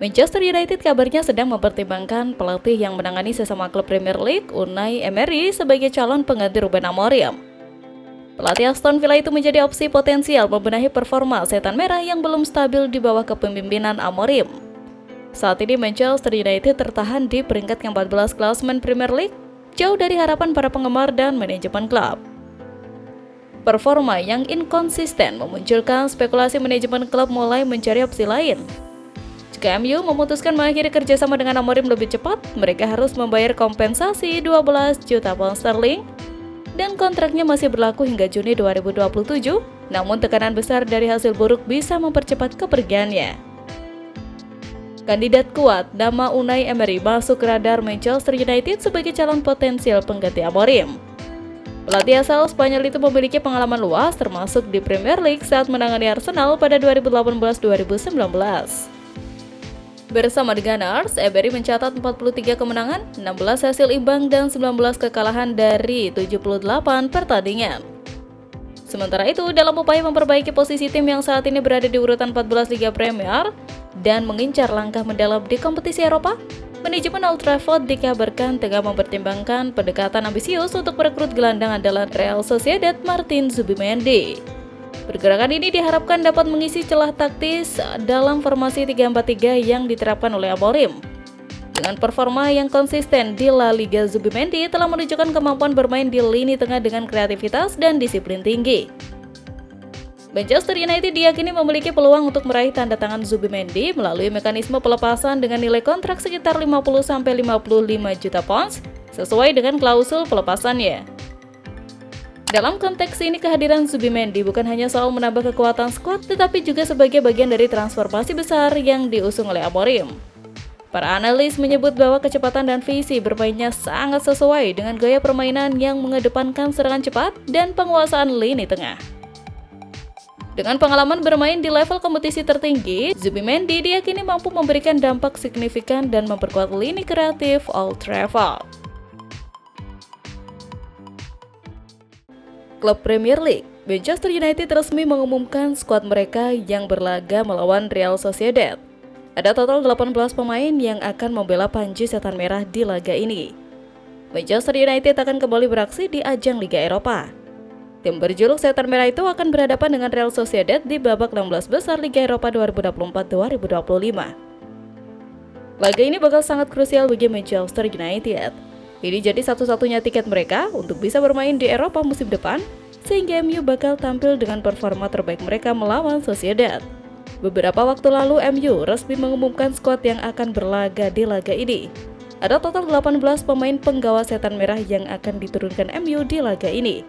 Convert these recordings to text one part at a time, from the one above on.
Manchester United kabarnya sedang mempertimbangkan pelatih yang menangani sesama klub Premier League, Unai Emery, sebagai calon pengganti Ruben Amorim. Pelatih Aston Villa itu menjadi opsi potensial membenahi performa setan merah yang belum stabil di bawah kepemimpinan Amorim. Saat ini Manchester United tertahan di peringkat ke-14 klasemen Premier League, jauh dari harapan para penggemar dan manajemen klub. Performa yang inkonsisten memunculkan spekulasi manajemen klub mulai mencari opsi lain. Jika MU memutuskan mengakhiri kerjasama dengan Amorim lebih cepat, mereka harus membayar kompensasi 12 juta pound sterling dan kontraknya masih berlaku hingga Juni 2027, namun tekanan besar dari hasil buruk bisa mempercepat kepergiannya. Kandidat kuat nama Unai Emery masuk radar Manchester United sebagai calon potensial pengganti Amorim. Pelatih asal Spanyol itu memiliki pengalaman luas termasuk di Premier League saat menangani Arsenal pada 2018-2019. Bersama The Gunners, Emery mencatat 43 kemenangan, 16 hasil imbang, dan 19 kekalahan dari 78 pertandingan. Sementara itu, dalam upaya memperbaiki posisi tim yang saat ini berada di urutan 14 Liga Premier dan mengincar langkah mendalam di kompetisi Eropa, manajemen Old Trafford dikabarkan tengah mempertimbangkan pendekatan ambisius untuk merekrut gelandang andalan Real Sociedad Martin Zubimendi. Pergerakan ini diharapkan dapat mengisi celah taktis dalam formasi 3-4-3 yang diterapkan oleh Amorim. Dengan performa yang konsisten di La Liga, Zubimendi telah menunjukkan kemampuan bermain di lini tengah dengan kreativitas dan disiplin tinggi. Manchester United diyakini memiliki peluang untuk meraih tanda tangan Zubimendi melalui mekanisme pelepasan dengan nilai kontrak sekitar 50-55 juta pounds sesuai dengan klausul pelepasannya. Dalam konteks ini, kehadiran Zubimendi bukan hanya soal menambah kekuatan skuad, tetapi juga sebagai bagian dari transformasi besar yang diusung oleh Amorim. Para analis menyebut bahwa kecepatan dan visi bermainnya sangat sesuai dengan gaya permainan yang mengedepankan serangan cepat dan penguasaan lini tengah. Dengan pengalaman bermain di level kompetisi tertinggi, Zubimendi diyakini mampu memberikan dampak signifikan dan memperkuat lini kreatif Old Trafford. Klub Premier League, Manchester United resmi mengumumkan skuad mereka yang berlaga melawan Real Sociedad. Ada total 18 pemain yang akan membela panji setan merah di laga ini. Manchester United akan kembali beraksi di ajang Liga Eropa. Tim berjuluk setan merah itu akan berhadapan dengan Real Sociedad di babak 16 besar Liga Eropa 2024-2025. Laga ini bakal sangat krusial bagi Manchester United. Ini jadi satu-satunya tiket mereka untuk bisa bermain di Eropa musim depan, sehingga MU bakal tampil dengan performa terbaik mereka melawan Sociedad. Beberapa waktu lalu MU resmi mengumumkan skuad yang akan berlaga di laga ini. Ada total 18 pemain penggawa setan merah yang akan diturunkan MU di laga ini.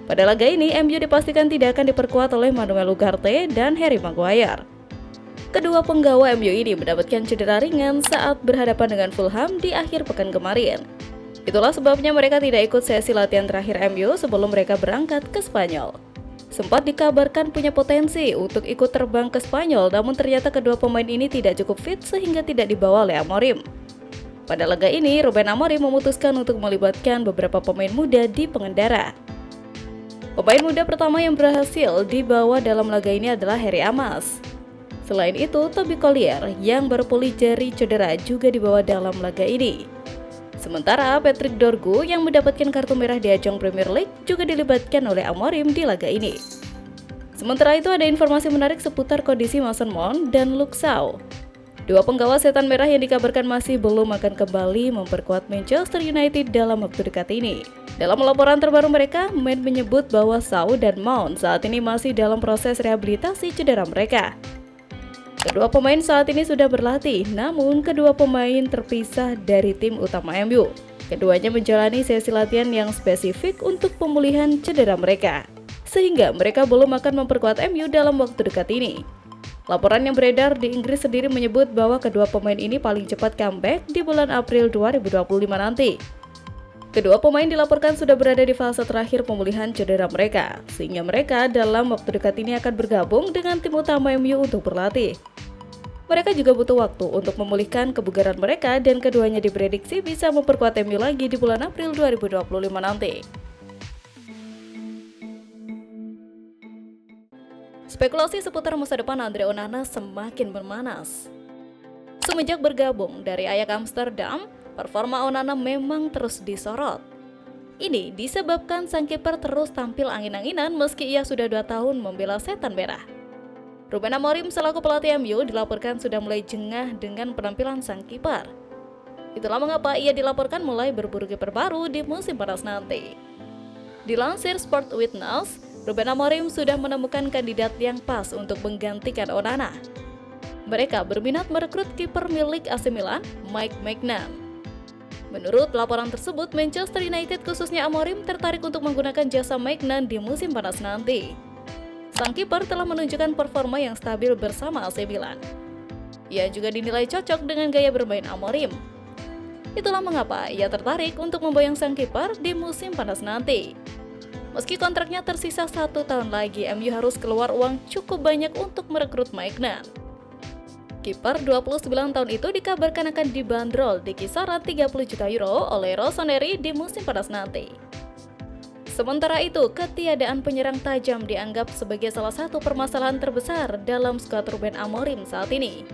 Pada laga ini, MU dipastikan tidak akan diperkuat oleh Manuel Ugarte dan Harry Maguire. Kedua penggawa MU ini mendapatkan cedera ringan saat berhadapan dengan Fulham di akhir pekan kemarin. Itulah sebabnya mereka tidak ikut sesi latihan terakhir MU sebelum mereka berangkat ke Spanyol. Sempat dikabarkan punya potensi untuk ikut terbang ke Spanyol, namun ternyata kedua pemain ini tidak cukup fit sehingga tidak dibawa oleh Amorim. Pada laga ini, Ruben Amorim memutuskan untuk melibatkan beberapa pemain muda di pengendara. Pemain muda pertama yang berhasil dibawa dalam laga ini adalah Harry Amas. Selain itu, Toby Collier yang berpulih jari cedera juga dibawa dalam laga ini. Sementara Patrick Dorgu yang mendapatkan kartu merah di ajang Premier League juga dilibatkan oleh Amorim di laga ini. Sementara itu ada informasi menarik seputar kondisi Mason Mount dan Luke Shaw. Dua penggawa setan merah yang dikabarkan masih belum akan kembali memperkuat Manchester United dalam waktu dekat ini. Dalam laporan terbaru mereka, Man menyebut bahwa Shaw dan Mount saat ini masih dalam proses rehabilitasi cedera mereka. Kedua pemain saat ini sudah berlatih, namun kedua pemain terpisah dari tim utama MU. Keduanya menjalani sesi latihan yang spesifik untuk pemulihan cedera mereka, sehingga mereka belum akan memperkuat MU dalam waktu dekat ini. Laporan yang beredar di Inggris sendiri menyebut bahwa kedua pemain ini paling cepat comeback di bulan April 2025 nanti. Kedua pemain dilaporkan sudah berada di fase terakhir pemulihan cedera mereka, sehingga mereka dalam waktu dekat ini akan bergabung dengan tim utama MU untuk berlatih. Mereka juga butuh waktu untuk memulihkan kebugaran mereka dan keduanya diprediksi bisa memperkuat MU lagi di bulan April 2025 nanti. Spekulasi seputar masa depan Andre Onana semakin memanas. Semenjak bergabung dari Ajax Amsterdam, performa Onana memang terus disorot. Ini disebabkan sang kiper terus tampil angin-anginan meski ia sudah 2 tahun membela setan merah. Ruben Amorim selaku pelatih MU dilaporkan sudah mulai jengah dengan penampilan sang kiper. Itulah mengapa ia dilaporkan mulai berburu kiper baru di musim panas nanti. Dilansir Sport Witness, Ruben Amorim sudah menemukan kandidat yang pas untuk menggantikan Onana. Mereka berminat merekrut kiper milik AC Milan, Mike Maignan. Menurut laporan tersebut, Manchester United khususnya Amorim tertarik untuk menggunakan jasa Maignan di musim panas nanti. Sang kiper telah menunjukkan performa yang stabil bersama AC Milan. Ia juga dinilai cocok dengan gaya bermain Amorim. Itulah mengapa ia tertarik untuk memboyong sang kiper di musim panas nanti. Meski kontraknya tersisa 1 tahun lagi, MU harus keluar uang cukup banyak untuk merekrut Maignan. Kiper 29 tahun itu dikabarkan akan dibanderol di kisaran 30 juta euro oleh Rossoneri di musim panas nanti. Sementara itu, ketiadaan penyerang tajam dianggap sebagai salah satu permasalahan terbesar dalam skuad Ruben Amorim saat ini.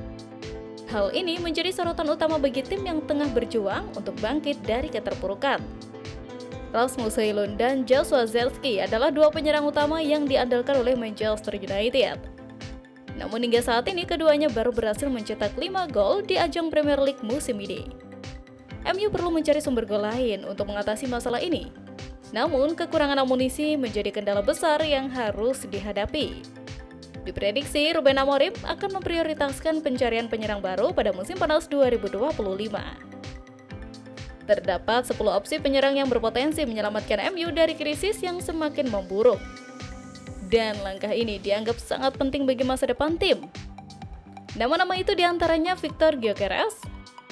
Hal ini menjadi sorotan utama bagi tim yang tengah berjuang untuk bangkit dari keterpurukan. Rasmus Højlund dan Joshua Zirkzee adalah 2 penyerang utama yang diandalkan oleh Manchester United. Namun hingga saat ini keduanya baru berhasil mencetak 5 gol di ajang Premier League musim ini. MU perlu mencari sumber gol lain untuk mengatasi masalah ini. Namun kekurangan amunisi menjadi kendala besar yang harus dihadapi. Diprediksi Ruben Amorim akan memprioritaskan pencarian penyerang baru pada musim panas 2025. Terdapat 10 opsi penyerang yang berpotensi menyelamatkan MU dari krisis yang semakin memburuk. Dan langkah ini dianggap sangat penting bagi masa depan tim. Nama-nama itu diantaranya Victor Gyökeres,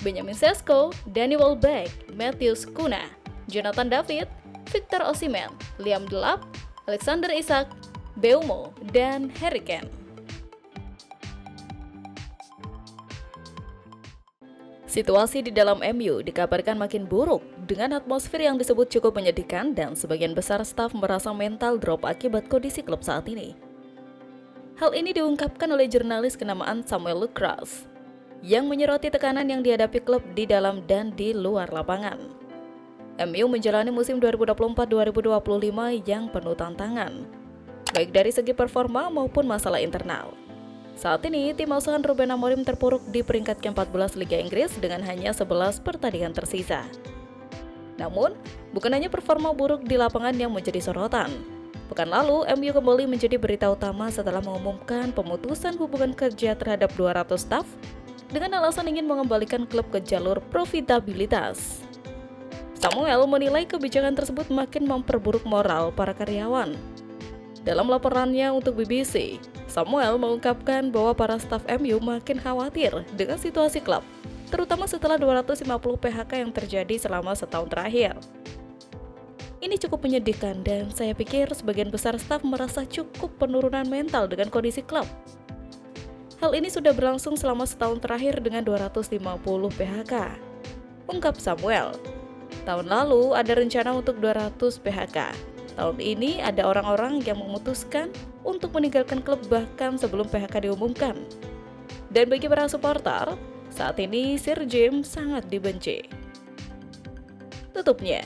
Benjamin Sesko, Danny Welbeck, Matheus Cunha, Jonathan David, Victor Osimhen, Liam Delap, Alexander Isak, Mbeumo, dan Harry Kane. Situasi di dalam MU dikabarkan makin buruk dengan atmosfer yang disebut cukup menyedihkan dan sebagian besar staf merasa mental drop akibat kondisi klub saat ini. Hal ini diungkapkan oleh jurnalis kenamaan Samuel Lucas yang menyoroti tekanan yang dihadapi klub di dalam dan di luar lapangan. MU menjalani musim 2024-2025 yang penuh tantangan, baik dari segi performa maupun masalah internal. Saat ini, tim asuhan Ruben Amorim terpuruk di peringkat ke-14 Liga Inggris dengan hanya 11 pertandingan tersisa. Namun, bukan hanya performa buruk di lapangan yang menjadi sorotan. Pekan lalu, MU kembali menjadi berita utama setelah mengumumkan pemutusan hubungan kerja terhadap 200 staf dengan alasan ingin mengembalikan klub ke jalur profitabilitas. Samuel menilai kebijakan tersebut makin memperburuk moral para karyawan. Dalam laporannya untuk BBC, Samuel mengungkapkan bahwa para staf MU makin khawatir dengan situasi klub, terutama setelah 250 PHK yang terjadi selama setahun terakhir. Ini cukup menyedihkan dan saya pikir sebagian besar staf merasa cukup penurunan mental dengan kondisi klub. Hal ini sudah berlangsung selama setahun terakhir dengan 250 PHK, ungkap Samuel. Tahun lalu ada rencana untuk 200 PHK. Tahun ini ada orang-orang yang memutuskan untuk meninggalkan klub bahkan sebelum PHK diumumkan. Dan bagi para supporter, saat ini Sir Jim sangat dibenci. Tutupnya,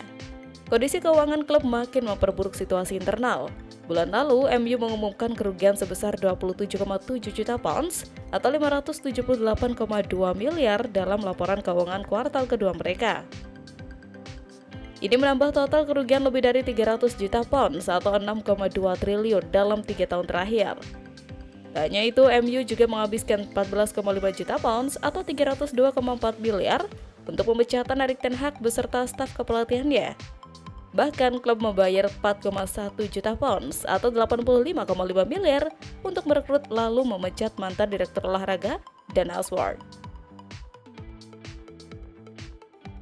kondisi keuangan klub makin memperburuk situasi internal. Bulan lalu, MU mengumumkan kerugian sebesar 27,7 juta pounds atau 578,2 miliar dalam laporan keuangan kuartal kedua mereka. Ini menambah total kerugian lebih dari 300 juta pounds atau 6,2 triliun dalam 3 tahun terakhir. Tak hanya itu, MU juga menghabiskan 14,5 juta pounds atau 302,4 miliar untuk pemecatan Erik ten Hag beserta staf kepelatihannya. Bahkan klub membayar 4,1 juta pounds atau 85,5 miliar untuk merekrut lalu memecat mantan direktur olahraga Dan Ashworth.